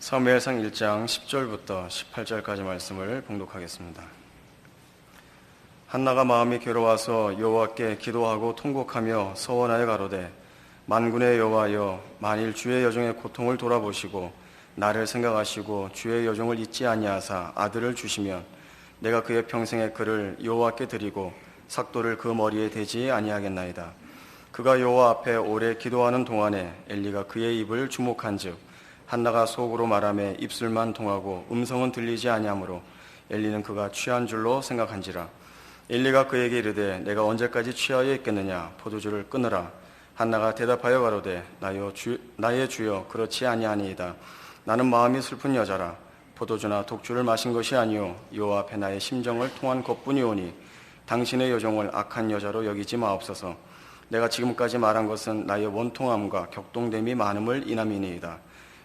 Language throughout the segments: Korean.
사무엘상 1장 10절부터 18절까지 말씀을 봉독하겠습니다. 한나가 마음이 괴로워서 여호와께 기도하고 통곡하며 서원하여 가로되 만군의 여호와여, 만일 주의 여종의 고통을 돌아보시고 나를 생각하시고 주의 여종을 잊지 아니하사 아들을 주시면 내가 그의 평생의 그를 여호와께 드리고 삭도를 그 머리에 대지 아니하겠나이다. 그가 여호와 앞에 오래 기도하는 동안에 엘리가 그의 입을 주목한즉 한나가 속으로 말하며 입술만 통하고 음성은 들리지 아니하므로 엘리는 그가 취한 줄로 생각한지라. 엘리가 그에게 이르되 내가 언제까지 취하여 있겠느냐, 포도주를 끊으라. 한나가 대답하여 가로되 나의 주여, 그렇지 아니하니이다. 나는 마음이 슬픈 여자라. 포도주나 독주를 마신 것이 아니요 여호와 앞에 나의 심정을 통한 것뿐이오니 당신의 여종을 악한 여자로 여기지 마옵소서. 내가 지금까지 말한 것은 나의 원통함과 격동됨이 많음을 인함이니이다.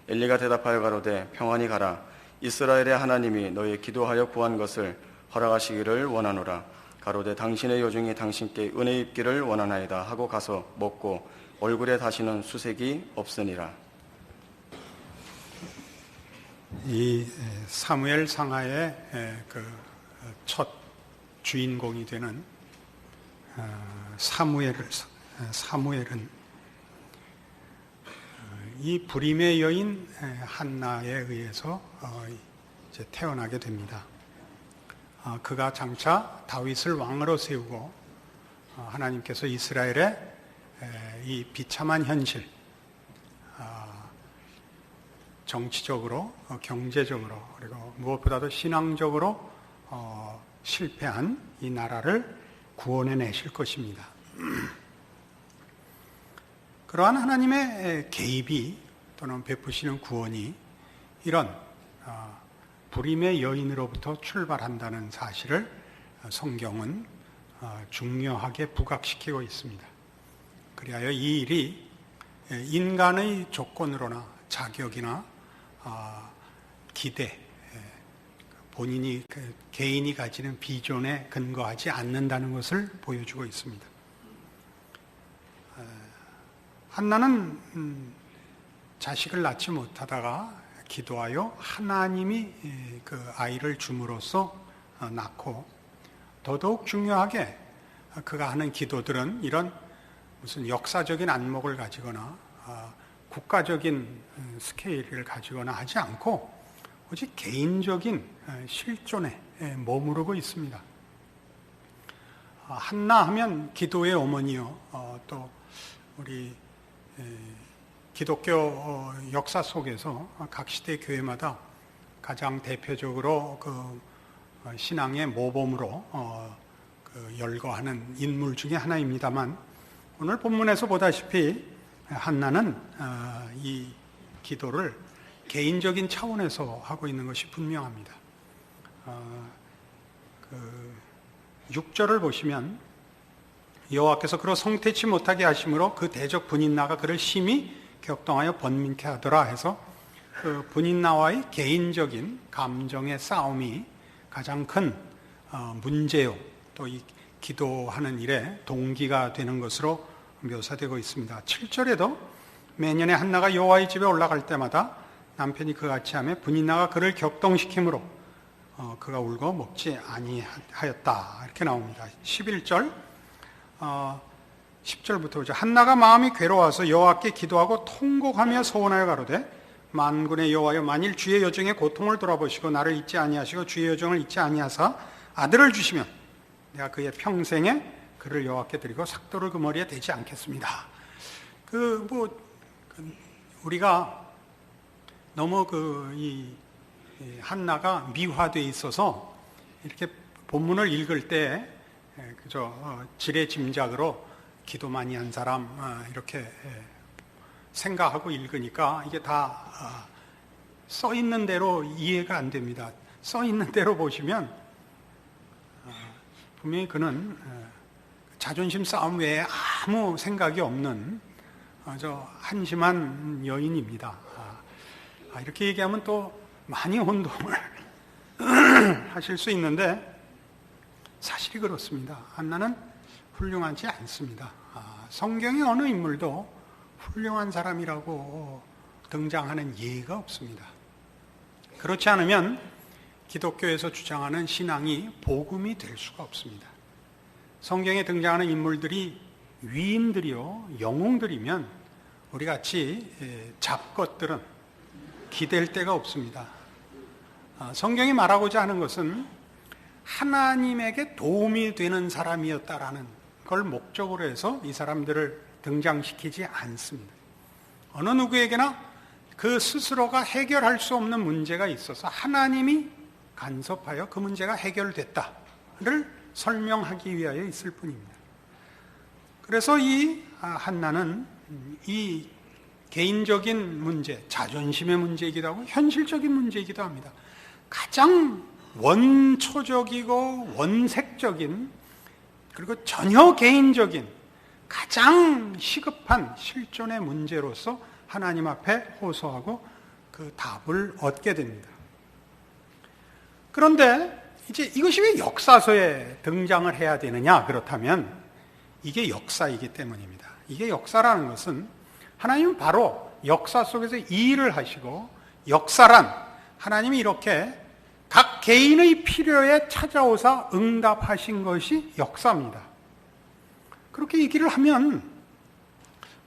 엘리가 대답하여 가로되 평안히 가라. 이스라엘의 하나님이 너의 기도하여 구한 것을 허락하시기를 원하노라. 가로되 당신의 여종이 당신께 은혜 입기를 원하나이다 하고 가서 먹고 얼굴에 다시는 수색이 없으니라. 이 사무엘 상하의 그 첫 주인공이 되는 사무엘은 이 불임의 여인 한나에 의해서 이제 태어나게 됩니다. 그가 장차 다윗을 왕으로 세우고 하나님께서 이스라엘의 이 비참한 현실, 정치적으로, 경제적으로, 그리고 무엇보다도 신앙적으로 실패한 이 나라를 구원해 내실 것입니다. 그러한 하나님의 개입이 또는 베푸시는 구원이 이런 불임의 여인으로부터 출발한다는 사실을 성경은 중요하게 부각시키고 있습니다. 그리하여 이 일이 인간의 조건으로나 자격이나 기대, 본인이 개인이 가지는 비전에 근거하지 않는다는 것을 보여주고 있습니다. 한나는 자식을 낳지 못하다가 기도하여 하나님이 그 아이를 줌으로써 낳고, 더더욱 중요하게 그가 하는 기도들은 이런 무슨 역사적인 안목을 가지거나 국가적인 스케일을 가지거나 하지 않고 오직 개인적인 실존에 머무르고 있습니다. 한나 하면 기도의 어머니요, 또 우리 기독교 역사 속에서 각 시대 교회마다 가장 대표적으로 그 신앙의 모범으로 열거하는 인물 중에 하나입니다만, 오늘 본문에서 보다시피 한나는 이 기도를 개인적인 차원에서 하고 있는 것이 분명합니다. 6절을 보시면 여호와께서 그로 성태치 못하게 하심으로 그 대적 분인나가 그를 심히 격동하여 번민케 하더라 해서 그 분인나와의 개인적인 감정의 싸움이 가장 큰 문제요, 또 이 기도하는 일에 동기가 되는 것으로 묘사되고 있습니다. 7절에도 매년에 한나가 여호와의 집에 올라갈 때마다 남편이 그같이 하며 분인나가 그를 격동시키므로 그가 울고 먹지 아니하였다 이렇게 나옵니다. 11절 10절부터 보죠. 한나가 마음이 괴로워서 여호와께 기도하고 통곡하며 서원하여 가로되 만군의 여호와여, 만일 주의 여종의 고통을 돌아보시고 나를 잊지 아니하시고 주의 여종을 잊지 아니하사 아들을 주시면 내가 그의 평생에 그를 여호와께 드리고 삭도를 그 머리에 대지 않겠습니다. 우리가 너무 이 한나가 미화되어 있어서 이렇게 본문을 읽을 때 그저 지레짐작으로 기도 많이 한 사람 이렇게 생각하고 읽으니까 이게 다 써 있는 대로 이해가 안 됩니다. 써 있는 대로 보시면 분명히 그는 자존심 싸움 외에 아무 생각이 없는 아주 한심한 여인입니다. 이렇게 얘기하면 또 많이 혼동을 하실 수 있는데 사실이 그렇습니다. 한나는 훌륭하지 않습니다. 성경의 어느 인물도 훌륭한 사람이라고 등장하는 예가 없습니다. 그렇지 않으면 기독교에서 주장하는 신앙이 복음이 될 수가 없습니다. 성경에 등장하는 인물들이 위인들이요, 영웅들이면 우리같이 잡것들은 기댈 데가 없습니다. 성경이 말하고자 하는 것은 하나님에게 도움이 되는 사람이었다라는 걸 목적으로 해서 이 사람들을 등장시키지 않습니다. 어느 누구에게나 그 스스로가 해결할 수 없는 문제가 있어서 하나님이 간섭하여 그 문제가 해결됐다를 설명하기 위하여 있을 뿐입니다. 그래서 이 한나는 이 개인적인 문제, 자존심의 문제이기도 하고 현실적인 문제이기도 합니다. 가장 원초적이고 원색적인, 그리고 전혀 개인적인 가장 시급한 실존의 문제로서 하나님 앞에 호소하고 그 답을 얻게 됩니다. 그런데 이제 이것이 왜 역사서에 등장을 해야 되느냐? 그렇다면 이게 역사이기 때문입니다. 이게 역사라는 것은 하나님은 바로 역사 속에서 이 일을 하시고, 역사란 하나님이 이렇게 각 개인의 필요에 찾아오사 응답하신 것이 역사입니다. 그렇게 얘기를 하면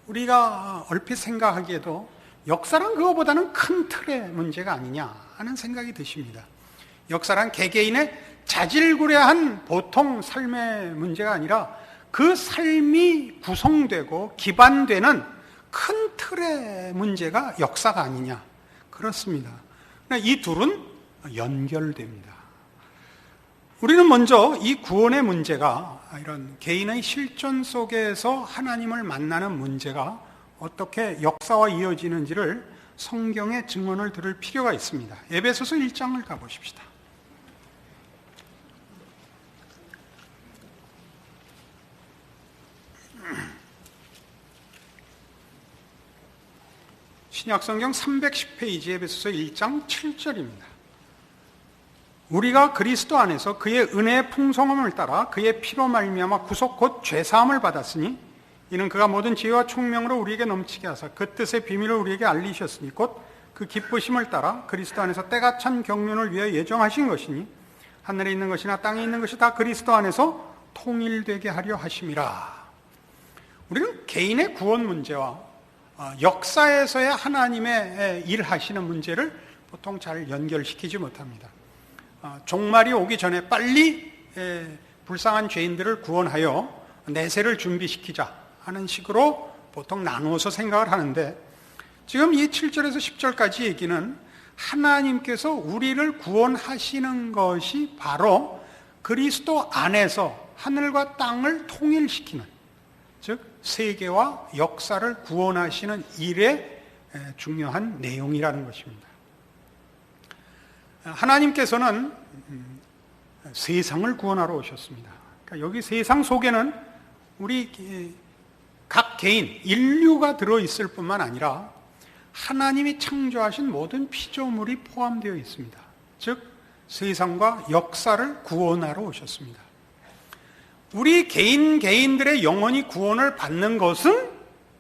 우리가 얼핏 생각하기에도 역사란 그거보다는 큰 틀의 문제가 아니냐 하는 생각이 드십니다. 역사란 개개인의 자질구레한 보통 삶의 문제가 아니라 그 삶이 구성되고 기반되는 큰 틀의 문제가 역사가 아니냐. 그렇습니다. 이 둘은 연결됩니다. 우리는 먼저 이 구원의 문제가, 이런 개인의 실존 속에서 하나님을 만나는 문제가 어떻게 역사와 이어지는지를 성경의 증언을 들을 필요가 있습니다. 에베소서 1장을 가보십시다. 신약성경 310페이지 에베소서 1장 7절입니다. 우리가 그리스도 안에서 그의 은혜의 풍성함을 따라 그의 피로 말미암아 구속 곧 죄사함을 받았으니 이는 그가 모든 지혜와 총명으로 우리에게 넘치게 하사 그 뜻의 비밀을 우리에게 알리셨으니 곧 그 기쁘심을 따라 그리스도 안에서 때가 찬 경륜을 위하여 예정하신 것이니 하늘에 있는 것이나 땅에 있는 것이 다 그리스도 안에서 통일되게 하려 하심이라. 우리는 개인의 구원 문제와 역사에서의 하나님의 일하시는 문제를 보통 잘 연결시키지 못합니다. 종말이 오기 전에 빨리 불쌍한 죄인들을 구원하여 내세를 준비시키자 하는 식으로 보통 나누어서 생각을 하는데, 지금 이 7절에서 10절까지 얘기는 하나님께서 우리를 구원하시는 것이 바로 그리스도 안에서 하늘과 땅을 통일시키는, 즉 세계와 역사를 구원하시는 일의 중요한 내용이라는 것입니다. 하나님께서는 세상을 구원하러 오셨습니다. 그러니까 여기 세상 속에는 우리 각 개인, 인류가 들어있을 뿐만 아니라 하나님이 창조하신 모든 피조물이 포함되어 있습니다. 즉 세상과 역사를 구원하러 오셨습니다. 우리 개인들의 영혼이 구원을 받는 것은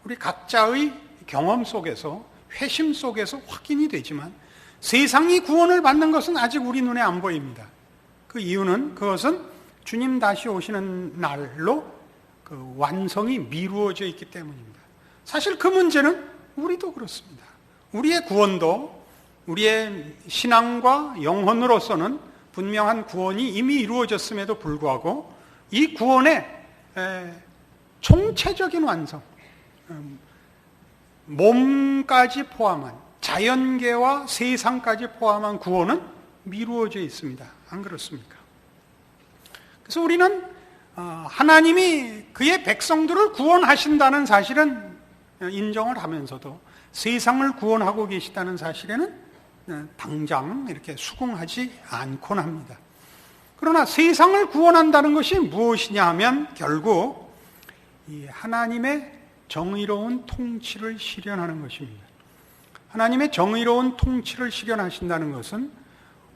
우리 각자의 경험 속에서, 회심 속에서 확인이 되지만 세상이 구원을 받는 것은 아직 우리 눈에 안 보입니다. 그 이유는 그것은 주님 다시 오시는 날로 그 완성이 미루어져 있기 때문입니다. 사실 그 문제는 우리도 그렇습니다. 우리의 구원도 우리의 신앙과 영혼으로서는 분명한 구원이 이미 이루어졌음에도 불구하고 이 구원의 총체적인 완성, 몸까지 포함한 자연계와 세상까지 포함한 구원은 미루어져 있습니다. 안 그렇습니까? 그래서 우리는 하나님이 그의 백성들을 구원하신다는 사실은 인정을 하면서도 세상을 구원하고 계시다는 사실에는 당장 이렇게 수긍하지 않곤 합니다. 그러나 세상을 구원한다는 것이 무엇이냐 하면 결국 이 하나님의 정의로운 통치를 실현하는 것입니다. 하나님의 정의로운 통치를 실현하신다는 것은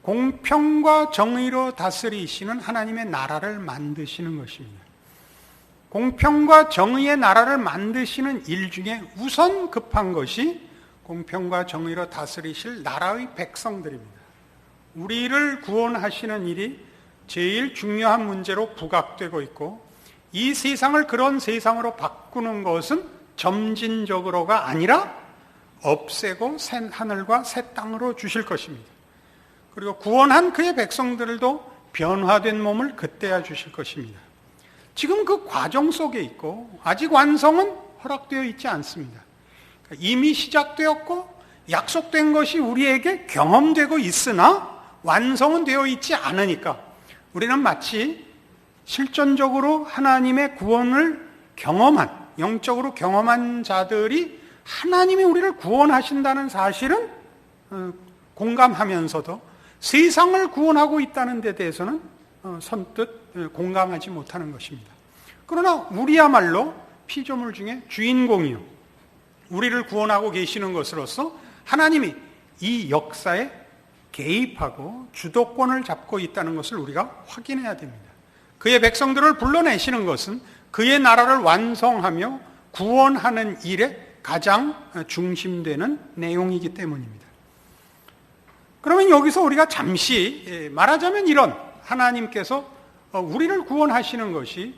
공평과 정의로 다스리시는 하나님의 나라를 만드시는 것입니다. 공평과 정의의 나라를 만드시는 일 중에 우선 급한 것이 공평과 정의로 다스리실 나라의 백성들입니다. 우리를 구원하시는 일이 제일 중요한 문제로 부각되고 있고, 이 세상을 그런 세상으로 바꾸는 것은 점진적으로가 아니라 없애고 새 하늘과 새 땅으로 주실 것입니다. 그리고 구원한 그의 백성들도 변화된 몸을 그때야 주실 것입니다. 지금 그 과정 속에 있고 아직 완성은 허락되어 있지 않습니다. 이미 시작되었고 약속된 것이 우리에게 경험되고 있으나 완성은 되어 있지 않으니까 우리는 마치 실존적으로 하나님의 구원을 경험한, 영적으로 경험한 자들이 하나님이 우리를 구원하신다는 사실은 공감하면서도 세상을 구원하고 있다는 데 대해서는 선뜻 공감하지 못하는 것입니다. 그러나 우리야말로 피조물 중에 주인공이요, 우리를 구원하고 계시는 것으로서 하나님이 이 역사에 개입하고 주도권을 잡고 있다는 것을 우리가 확인해야 됩니다. 그의 백성들을 불러내시는 것은 그의 나라를 완성하며 구원하는 일에 가장 중심되는 내용이기 때문입니다. 그러면 여기서 우리가 잠시 말하자면 이런, 하나님께서 우리를 구원하시는 것이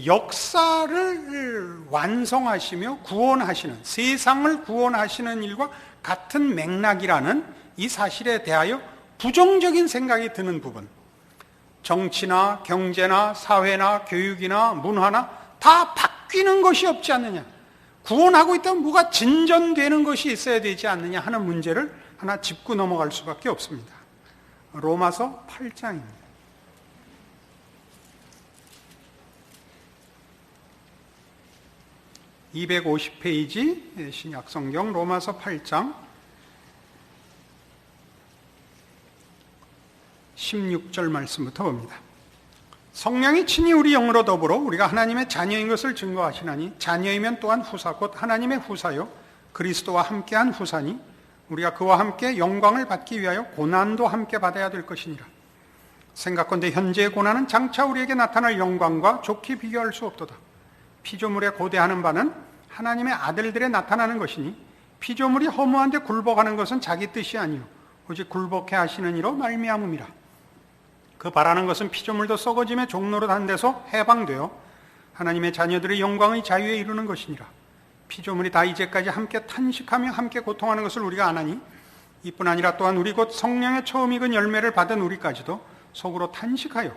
역사를 완성하시며 구원하시는, 세상을 구원하시는 일과 같은 맥락이라는 이 사실에 대하여 부정적인 생각이 드는 부분, 정치나 경제나 사회나 교육이나 문화나 다 바뀌는 것이 없지 않느냐, 구원하고 있다면 뭐가 진전되는 것이 있어야 되지 않느냐 하는 문제를 하나 짚고 넘어갈 수밖에 없습니다. 로마서 8장입니다. 250페이지 신약성경 로마서 8장 16절 말씀부터 봅니다. 성령이 친히 우리 영으로 더불어 우리가 하나님의 자녀인 것을 증거하시나니 자녀이면 또한 후사 곧 하나님의 후사요 그리스도와 함께한 후사니 우리가 그와 함께 영광을 받기 위하여 고난도 함께 받아야 될 것이니라. 생각건대 현재의 고난은 장차 우리에게 나타날 영광과 좋게 비교할 수 없도다. 피조물에 고대하는 바는 하나님의 아들들에 나타나는 것이니 피조물이 허무한데 굴복하는 것은 자기 뜻이 아니요 오직 굴복해 하시는 이로 말미암음이라. 그 바라는 것은 피조물도 썩어짐의 종로로 단 데서 해방되어 하나님의 자녀들의 영광의 자유에 이루는 것이니라. 피조물이 다 이제까지 함께 탄식하며 함께 고통하는 것을 우리가 아나니 이뿐 아니라 또한 우리 곧 성령의 처음 익은 열매를 받은 우리까지도 속으로 탄식하여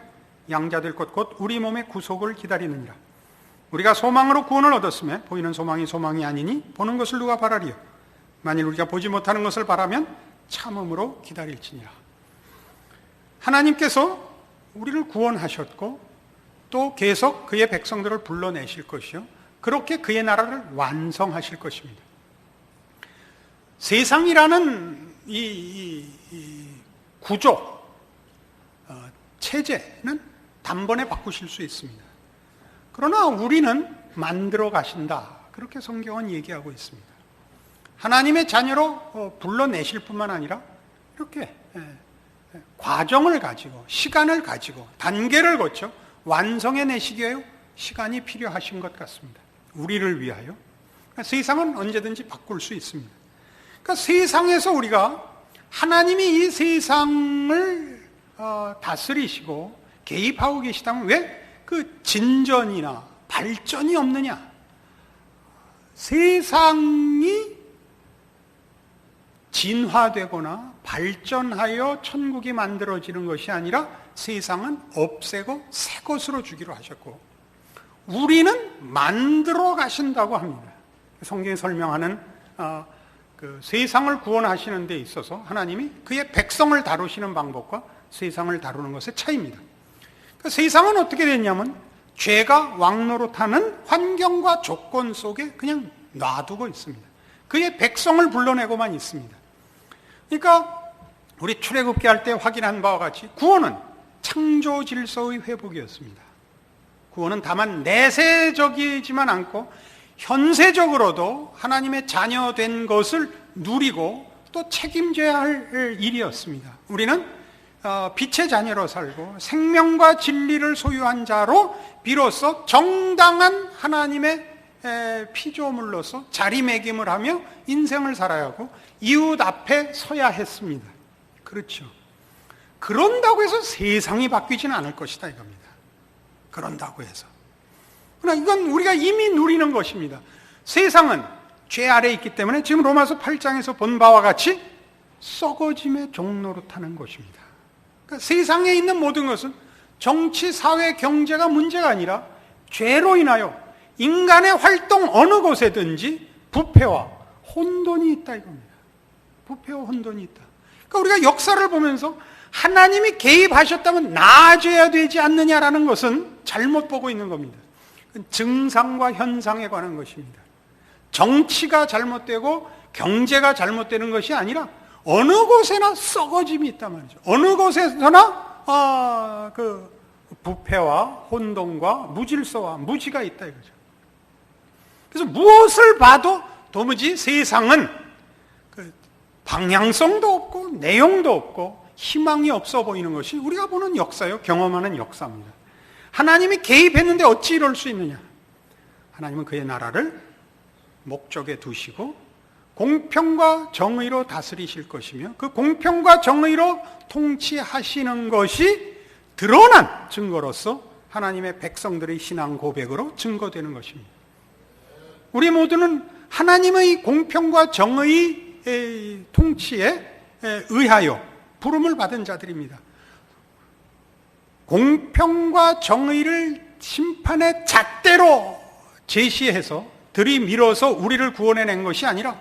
양자될 것 곧 우리 몸의 구속을 기다리느니라. 우리가 소망으로 구원을 얻었음에 보이는 소망이 소망이 아니니 보는 것을 누가 바라리요. 만일 우리가 보지 못하는 것을 바라면 참음으로 기다릴지니라. 하나님께서 우리를 구원하셨고 또 계속 그의 백성들을 불러내실 것이요 그렇게 그의 나라를 완성하실 것입니다. 세상이라는 이 구조, 체제는 단번에 바꾸실 수 있습니다. 그러나 우리는 만들어 가신다, 그렇게 성경은 얘기하고 있습니다. 하나님의 자녀로 불러내실 뿐만 아니라 이렇게 과정을 가지고 시간을 가지고 단계를 거쳐 완성해 내시기 위하여 시간이 필요하신 것 같습니다. 우리를 위하여. 그러니까 세상은 언제든지 바꿀 수 있습니다. 그러니까 세상에서 우리가 하나님이 이 세상을 다스리시고 개입하고 계시다면 왜 그 진전이나 발전이 없느냐? 세상이 진화되거나 발전하여 천국이 만들어지는 것이 아니라 세상은 없애고 새 것으로 주기로 하셨고 우리는 만들어 가신다고 합니다. 성경이 설명하는 그 세상을 구원하시는 데 있어서 하나님이 그의 백성을 다루시는 방법과 세상을 다루는 것의 차이입니다. 그러니까 세상은 어떻게 됐냐면 죄가 왕노릇하는 환경과 조건 속에 그냥 놔두고 있습니다. 그의 백성을 불러내고만 있습니다. 그러니까 우리 출애굽기 할 때 확인한 바와 같이 구원은 창조 질서의 회복이었습니다. 구원은 다만 내세적이지만 않고 현세적으로도 하나님의 자녀된 것을 누리고 또 책임져야 할 일이었습니다. 우리는 빛의 자녀로 살고 생명과 진리를 소유한 자로 비로소 정당한 하나님의 피조물로서 자리매김을 하며 인생을 살아야 하고 이웃 앞에 서야 했습니다. 그렇죠. 그런다고 해서 세상이 바뀌지는 않을 것이다 이겁니다. 그런다고 해서. 그러나 이건 우리가 이미 누리는 것입니다. 세상은 죄 아래에 있기 때문에 지금 로마서 8장에서 본 바와 같이 썩어짐의 종로로 타는 것입니다. 그러니까 세상에 있는 모든 것은 정치, 사회, 경제가 문제가 아니라 죄로 인하여 인간의 활동 어느 곳에든지 부패와 혼돈이 있다 이겁니다. 부패와 혼돈이 있다. 그러니까 우리가 역사를 보면서 하나님이 개입하셨다면 나아져야 되지 않느냐라는 것은 잘못 보고 있는 겁니다. 증상과 현상에 관한 것입니다. 정치가 잘못되고 경제가 잘못되는 것이 아니라 어느 곳에나 썩어짐이 있단 말이죠. 어느 곳에서나 그 부패와 혼돈과 무질서와 무지가 있다 이거죠. 그래서 무엇을 봐도 도무지 세상은 그 방향성도 없고 내용도 없고 희망이 없어 보이는 것이 우리가 보는 역사요, 경험하는 역사입니다. 하나님이 개입했는데 어찌 이럴 수 있느냐? 하나님은 그의 나라를 목적에 두시고 공평과 정의로 다스리실 것이며 그 공평과 정의로 통치하시는 것이 드러난 증거로서 하나님의 백성들의 신앙 고백으로 증거되는 것입니다. 우리 모두는 하나님의 공평과 정의의 통치에 의하여 부름을 받은 자들입니다. 공평과 정의를 심판의 잣대로 제시해서 들이밀어서 우리를 구원해낸 것이 아니라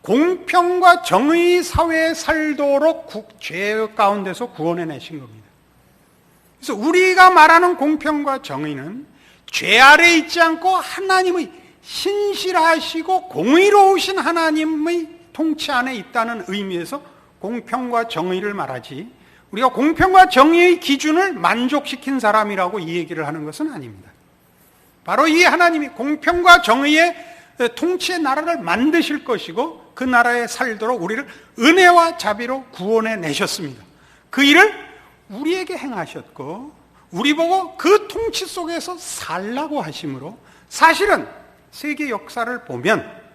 공평과 정의 사회에 살도록 죄 가운데서 구원해내신 겁니다. 그래서 우리가 말하는 공평과 정의는 죄 아래에 있지 않고 하나님의 신실하시고 공의로우신 하나님의 통치 안에 있다는 의미에서 공평과 정의를 말하지, 우리가 공평과 정의의 기준을 만족시킨 사람이라고 이 얘기를 하는 것은 아닙니다. 바로 이 하나님이 공평과 정의의 통치의 나라를 만드실 것이고 그 나라에 살도록 우리를 은혜와 자비로 구원해 내셨습니다. 그 일을 우리에게 행하셨고 우리 보고 그 통치 속에서 살라고 하심으로 사실은 세계 역사를 보면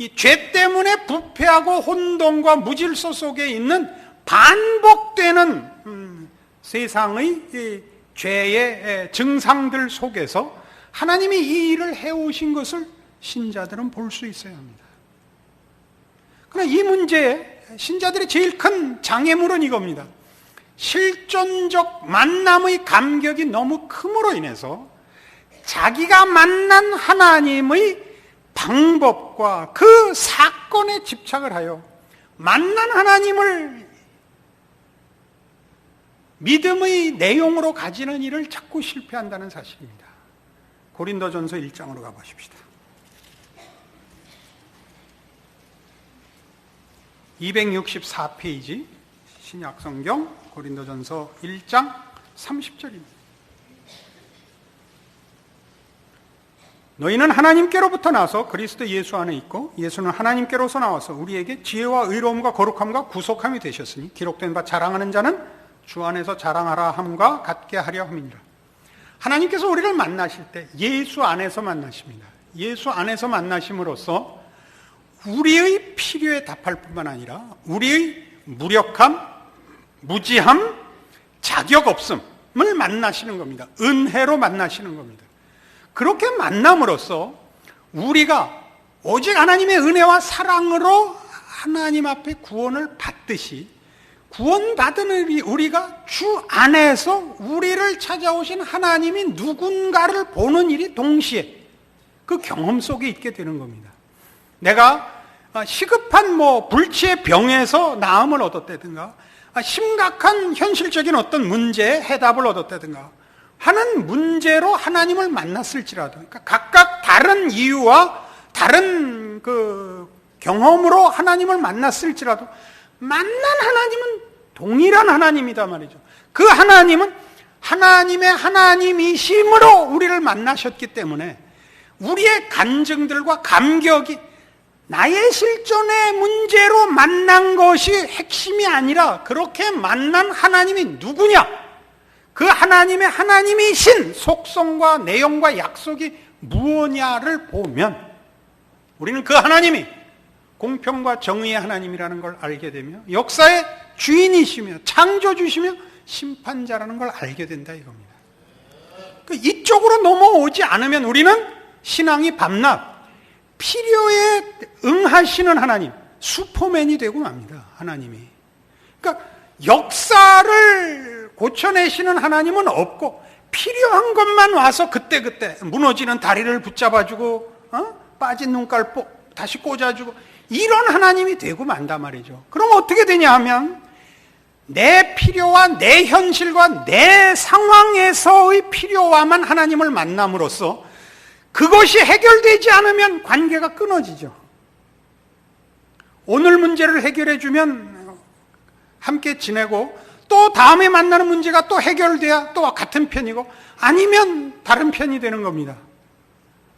이 죄 때문에 부패하고 혼돈과 무질서 속에 있는 반복되는 세상의 죄의 증상들 속에서 하나님이 이 일을 해오신 것을 신자들은 볼 수 있어야 합니다. 그러나 이 문제에 신자들의 제일 큰 장애물은 이겁니다. 실존적 만남의 감격이 너무 큼으로 인해서 자기가 만난 하나님의 방법과 그 사건에 집착을 하여 만난 하나님을 믿음의 내용으로 가지는 일을 자꾸 실패한다는 사실입니다. 고린도전서 1장으로 가보십시다. 264페이지 신약성경 고린도전서 1장 30절입니다. 너희는 하나님께로부터 나서 그리스도 예수 안에 있고 예수는 하나님께로서 나와서 우리에게 지혜와 의로움과 거룩함과 구속함이 되셨으니 기록된 바 자랑하는 자는 주 안에서 자랑하라 함과 같게 하려 함이니라. 하나님께서 우리를 만나실 때 예수 안에서 만나십니다. 예수 안에서 만나심으로써 우리의 필요에 답할 뿐만 아니라 우리의 무력함, 무지함, 자격 없음을 만나시는 겁니다. 은혜로 만나시는 겁니다. 그렇게 만남으로써 우리가 오직 하나님의 은혜와 사랑으로 하나님 앞에 구원을 받듯이 구원받은 우리가 주 안에서 우리를 찾아오신 하나님이 누군가를 보는 일이 동시에 그 경험 속에 있게 되는 겁니다. 내가 시급한 불치의 병에서 나음을 얻었다든가 심각한 현실적인 어떤 문제에 해답을 얻었다든가 하는 문제로 하나님을 만났을지라도, 그러니까 각각 다른 이유와 다른 그 경험으로 하나님을 만났을지라도 만난 하나님은 동일한 하나님이다 말이죠. 그 하나님은 하나님의 하나님이심으로 우리를 만나셨기 때문에 우리의 간증들과 감격이 나의 실존의 문제로 만난 것이 핵심이 아니라 그렇게 만난 하나님이 누구냐? 그 하나님의 하나님이신 속성과 내용과 약속이 무엇냐를 보면 우리는 그 하나님이 공평과 정의의 하나님이라는 걸 알게 되며 역사의 주인이시며 창조주시며 심판자라는 걸 알게 된다 이겁니다. 이쪽으로 넘어오지 않으면 우리는 신앙이 밤낮 필요에 응하시는 하나님, 슈퍼맨이 되고 맙니다. 하나님이. 그러니까 역사를 고쳐내시는 하나님은 없고 필요한 것만 와서 그때그때 무너지는 다리를 붙잡아주고 빠진 눈깔 다시 꽂아주고 이런 하나님이 되고 만단 말이죠. 그럼 어떻게 되냐 하면 내 필요와 내 현실과 내 상황에서의 필요와만 하나님을 만남으로써 그것이 해결되지 않으면 관계가 끊어지죠. 오늘 문제를 해결해 주면 함께 지내고 또 다음에 만나는 문제가 또 해결돼야 또 같은 편이고 아니면 다른 편이 되는 겁니다.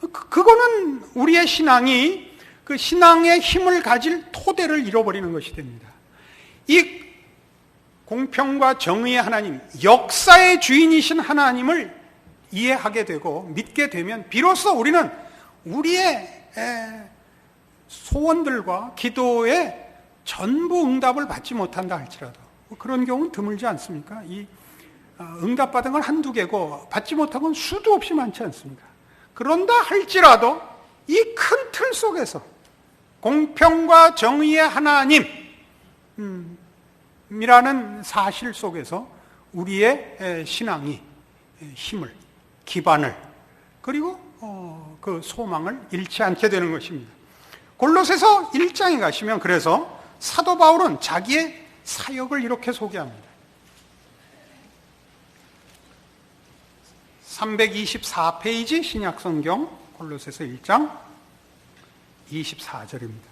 그거는 우리의 신앙이 그 신앙의 힘을 가질 토대를 잃어버리는 것이 됩니다. 이 공평과 정의의 하나님, 역사의 주인이신 하나님을 이해하게 되고 믿게 되면 비로소 우리는 우리의 소원들과 기도에 전부 응답을 받지 못한다 할지라도 그런 경우는 드물지 않습니까? 이 응답받은 건 한두 개고 받지 못한 건 수도 없이 많지 않습니까? 그런다 할지라도 이 큰 틀 속에서 공평과 정의의 하나님 이라는 사실 속에서 우리의 신앙이 힘을, 기반을 그리고 그 소망을 잃지 않게 되는 것입니다. 골로새서 1장에 가시면 그래서 사도 바울은 자기의 사역을 이렇게 소개합니다. 324페이지 신약성경 골로새서 1장 24절입니다.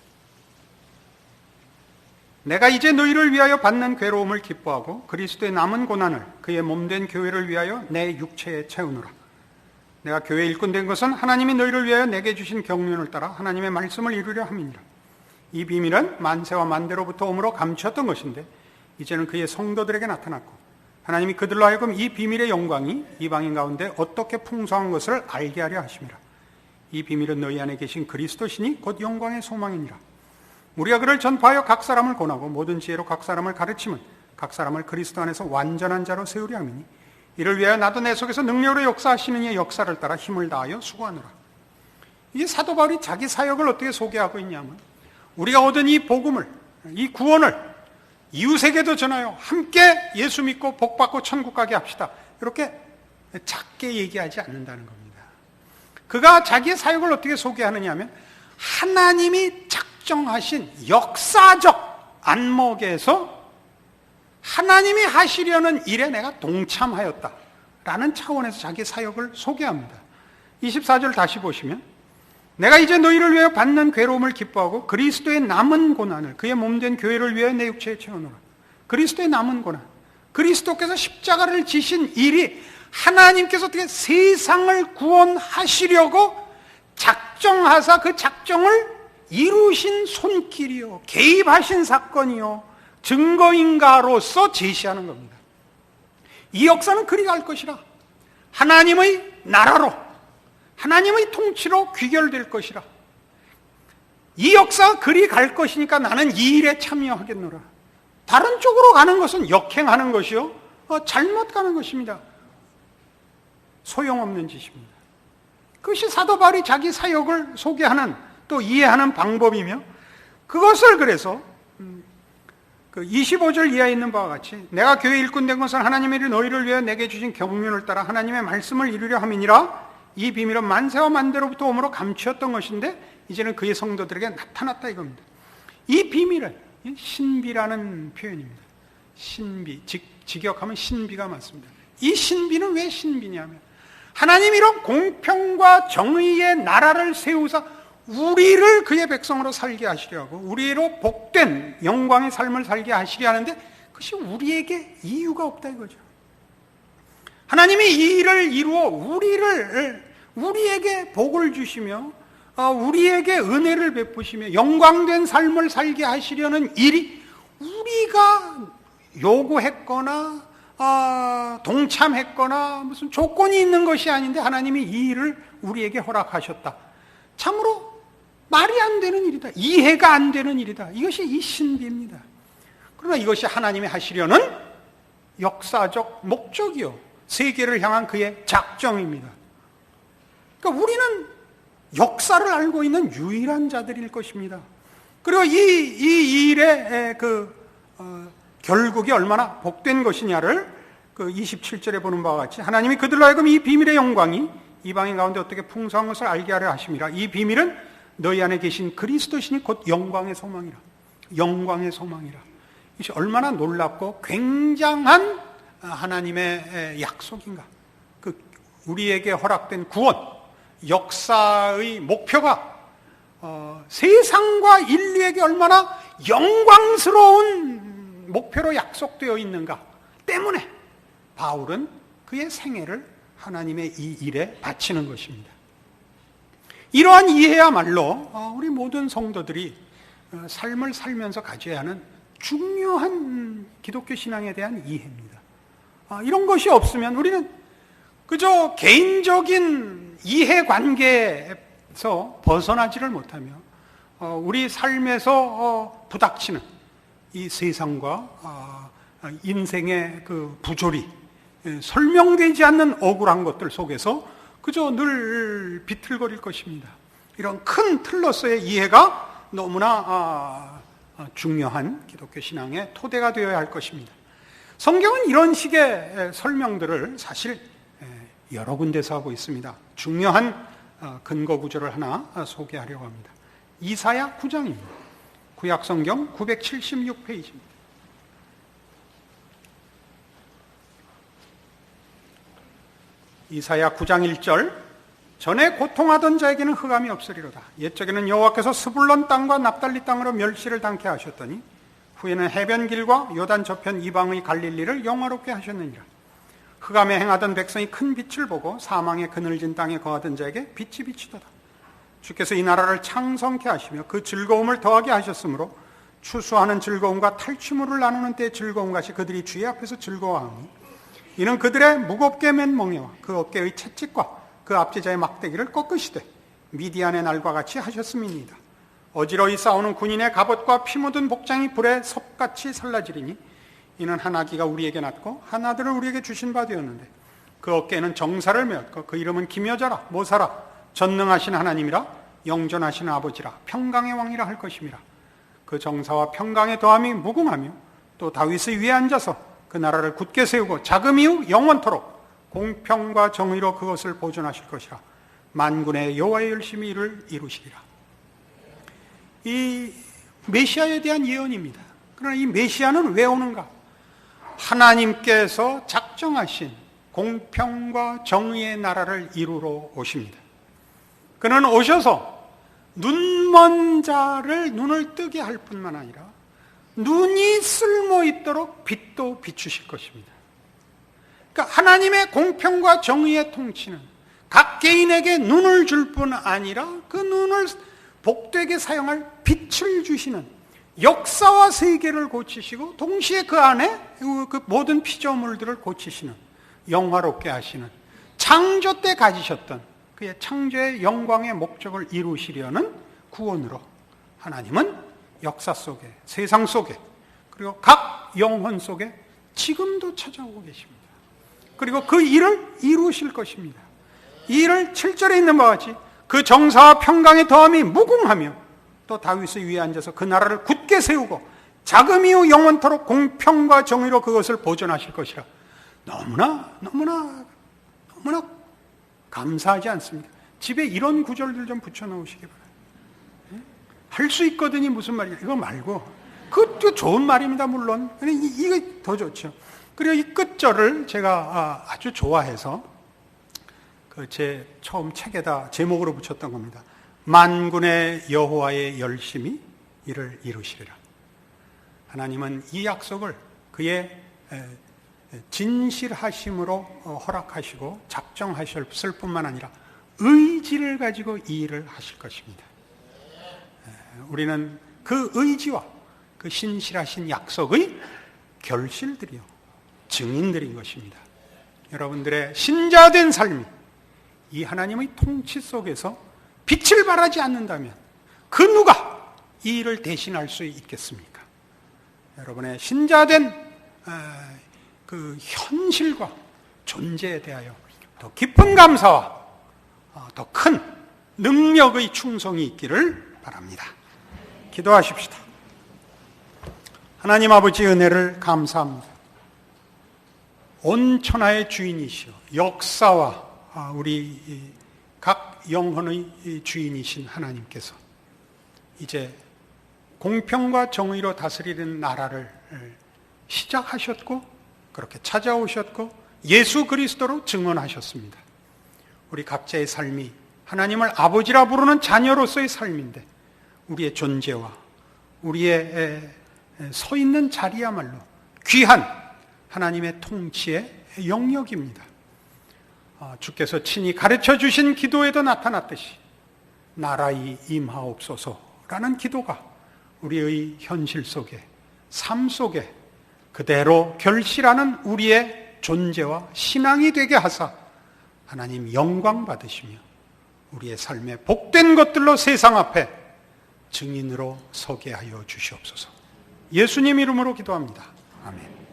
내가 이제 너희를 위하여 받는 괴로움을 기뻐하고 그리스도의 남은 고난을 그의 몸된 교회를 위하여 내 육체에 채우노라. 내가 교회에 일꾼된 것은 하나님이 너희를 위하여 내게 주신 경륜을 따라 하나님의 말씀을 이루려 함이니라. 이 비밀은 만세와 만대로부터 오므로 감추었던 것인데 이제는 그의 성도들에게 나타났고 하나님이 그들로 하여금 이 비밀의 영광이 이방인 가운데 어떻게 풍성한 것을 알게 하려 하심이라. 이 비밀은 너희 안에 계신 그리스도시니 곧 영광의 소망이니라. 우리가 그를 전파하여 각 사람을 권하고 모든 지혜로 각 사람을 가르치면 각 사람을 그리스도 안에서 완전한 자로 세우려 함이니 이를 위하여 나도 내 속에서 능력으로 역사하시는 이의 역사를 따라 힘을 다하여 수고하노라. 이 사도 바울이 자기 사역을 어떻게 소개하고 있냐면 우리가 얻은 이 복음을, 이 구원을 이웃에게도 전하여 함께 예수 믿고 복 받고 천국 가게 합시다. 이렇게 작게 얘기하지 않는다는 겁니다. 그가 자기의 사역을 어떻게 소개하느냐 하면 하나님이 작정하신 역사적 안목에서 하나님이 하시려는 일에 내가 동참하였다라는 차원에서 자기 사역을 소개합니다. 24절 다시 보시면 내가 이제 너희를 위하여 받는 괴로움을 기뻐하고 그리스도의 남은 고난을 그의 몸된 교회를 위하여 내 육체에 채워놓으라. 그리스도의 남은 고난, 그리스도께서 십자가를 지신 일이 하나님께서 어떻게 세상을 구원하시려고 작정하사 그 작정을 이루신 손길이요 개입하신 사건이요 증거인가로서 제시하는 겁니다. 이 역사는 그리 갈 것이라. 하나님의 나라로, 하나님의 통치로 귀결될 것이라. 이 역사가 그리 갈 것이니까 나는 이 일에 참여하겠노라. 다른 쪽으로 가는 것은 역행하는 것이요 잘못 가는 것입니다. 소용없는 짓입니다. 그것이 사도 바울이 자기 사역을 소개하는 또 이해하는 방법이며 그것을 그래서 그 25절 이하에 있는 바와 같이 내가 교회 일꾼된 것은 하나님이 너희를 위해 내게 주신 경륜을 따라 하나님의 말씀을 이루려 함이니라. 이 비밀은 만세와 만대로부터 오므로 감추었던 것인데 이제는 그의 성도들에게 나타났다 이겁니다. 이 비밀은 신비라는 표현입니다. 신비, 직역하면 신비가 맞습니다. 이 신비는 왜 신비냐면 하나님이 이런 공평과 정의의 나라를 세우사 우리를 그의 백성으로 살게 하시려 하고 우리로 복된 영광의 삶을 살게 하시려 하는데 그것이 우리에게 이유가 없다 이거죠. 하나님이 이 일을 이루어 우리에게 복을 주시며 우리에게 은혜를 베푸시며 영광된 삶을 살게 하시려는 일이 우리가 요구했거나 동참했거나 무슨 조건이 있는 것이 아닌데 하나님이 이 일을 우리에게 허락하셨다. 참으로 말이 안 되는 일이다. 이해가 안 되는 일이다. 이것이 이 신비입니다. 그러나 이것이 하나님이 하시려는 역사적 목적이요, 세계를 향한 그의 작정입니다. 그러니까 우리는 역사를 알고 있는 유일한 자들일 것입니다. 그리고 이 일의 결국이 얼마나 복된 것이냐를 그 27절에 보는 바와 같이, 하나님이 그들로 하여금 이 비밀의 영광이 이방인 가운데 어떻게 풍성한 것을 알게 하려 하심이라. 이 비밀은 너희 안에 계신 그리스도시니 곧 영광의 소망이라. 영광의 소망이라. 이것이 얼마나 놀랍고 굉장한 하나님의 약속인가. 우리에게 허락된 구원, 역사의 목표가 세상과 인류에게 얼마나 영광스러운 목표로 약속되어 있는가 때문에 바울은 그의 생애를 하나님의 이 일에 바치는 것입니다. 이러한 이해야말로 우리 모든 성도들이 삶을 살면서 가져야 하는 중요한 기독교 신앙에 대한 이해입니다. 이런 것이 없으면 우리는 그저 개인적인 이해관계에서 벗어나지를 못하며 우리 삶에서 부닥치는 이 세상과 인생의 그 부조리, 설명되지 않는 억울한 것들 속에서 그저 늘 비틀거릴 것입니다. 이런 큰 틀로서의 이해가 너무나 중요한 기독교 신앙의 토대가 되어야 할 것입니다. 성경은 이런 식의 설명들을 사실 여러 군데서 하고 있습니다. 중요한 근거 구절을 하나 소개하려고 합니다. 이사야 9장입니다. 구약성경 976페이지입니다. 이사야 9장 1절, 전에 고통하던 자에게는 흑암이 없으리로다. 옛적에는 여호와께서 스불론 땅과 납달리 땅으로 멸시를 당케 하셨더니 후에는 해변길과 요단 저편 이방의 갈릴리를 영화롭게 하셨느니라. 흑암에 행하던 백성이 큰 빛을 보고 사망의 그늘진 땅에 거하던 자에게 빛이 비치도다. 주께서 이 나라를 창성케 하시며 그 즐거움을 더하게 하셨으므로 추수하는 즐거움과 탈취물을 나누는 때의 즐거움 같이 그들이 주의 앞에서 즐거워하니 이는 그들의 무겁게 맨 멍에와 그 어깨의 채찍과 그 앞제자의 막대기를 꺾으시되 미디안의 날과 같이 하셨음이니이다. 어지러이 싸우는 군인의 갑옷과 피 묻은 복장이 불에 섭같이 살라지리니 이는 한 아기가 우리에게 낳고 한 아들을 우리에게 주신 바 되었는데 그 어깨에는 정사를 메었고 그 이름은 기묘자라 모사라 전능하신 하나님이라 영존하신 아버지라 평강의 왕이라 할 것임이라. 그 정사와 평강의 더함이 무궁하며 또 다윗의 위에 앉아서 그 나라를 굳게 세우고 자금 이후 영원토록 공평과 정의로 그것을 보존하실 것이라. 만군의 여호와의 열심히 이를 이루시리라. 이 메시아에 대한 예언입니다. 그러나 이 메시아는 왜 오는가? 하나님께서 작정하신 공평과 정의의 나라를 이루러 오십니다. 그는 오셔서 눈먼 자를 눈을 뜨게 할 뿐만 아니라 눈이 쓸모있도록 빛도 비추실 것입니다. 그러니까 하나님의 공평과 정의의 통치는 각 개인에게 눈을 줄 뿐 아니라 그 눈을 복되게 사용할 빛을 주시는, 역사와 세계를 고치시고 동시에 그 안에 그 모든 피조물들을 고치시는, 영화롭게 하시는, 창조 때 가지셨던 그의 창조의 영광의 목적을 이루시려는 구원으로 하나님은 역사 속에, 세상 속에, 그리고 각 영혼 속에 지금도 찾아오고 계십니다. 그리고 그 일을 이루실 것입니다. 이 일을 7절에 있는 바와 같이 그 정사와 평강의 더함이 무궁하며 또 다윗의 위에 앉아서 그 나라를 굳게 세우고 자금 이후 영원토록 공평과 정의로 그것을 보존하실 것이라. 너무나 감사하지 않습니까? 집에 이런 구절들 좀 붙여놓으시기 바랍니다. 할 수 있거든이 무슨 말이야? 이거 말고 그것도 좋은 말입니다. 물론 이거 더 좋죠. 그리고 이 끝절을 제가 아주 좋아해서 제 처음 책에다 제목으로 붙였던 겁니다. 만군의 여호와의 열심히 이를 이루시리라. 하나님은 이 약속을 그의 진실하심으로 허락하시고 작정하셨을 뿐만 아니라 의지를 가지고 이 일을 하실 것입니다. 우리는 그 의지와 그 신실하신 약속의 결실들이요, 증인들인 것입니다. 여러분들의 신자된 삶이 이 하나님의 통치 속에서 빛을 발하지 않는다면 그 누가 이 일을 대신할 수 있겠습니까? 여러분의 신자된 그 현실과 존재에 대하여 더 깊은 감사와 더 큰 능력의 충성이 있기를 바랍니다. 기도하십시다. 하나님 아버지 은혜를 감사합니다. 온 천하의 주인이시여 역사와 우리 각 영혼의 주인이신 하나님께서 이제 공평과 정의로 다스리는 나라를 시작하셨고 그렇게 찾아오셨고 예수 그리스도로 증언하셨습니다. 우리 각자의 삶이 하나님을 아버지라 부르는 자녀로서의 삶인데 우리의 존재와 우리의 서 있는 자리야말로 귀한 하나님의 통치의 영역입니다. 주께서 친히 가르쳐 주신 기도에도 나타났듯이 나라의 임하옵소서라는 기도가 우리의 현실 속에 삶 속에 그대로 결실하는 우리의 존재와 신앙이 되게 하사 하나님 영광 받으시며 우리의 삶에 복된 것들로 세상 앞에 증인으로 서게 하여 주시옵소서. 예수님 이름으로 기도합니다. 아멘.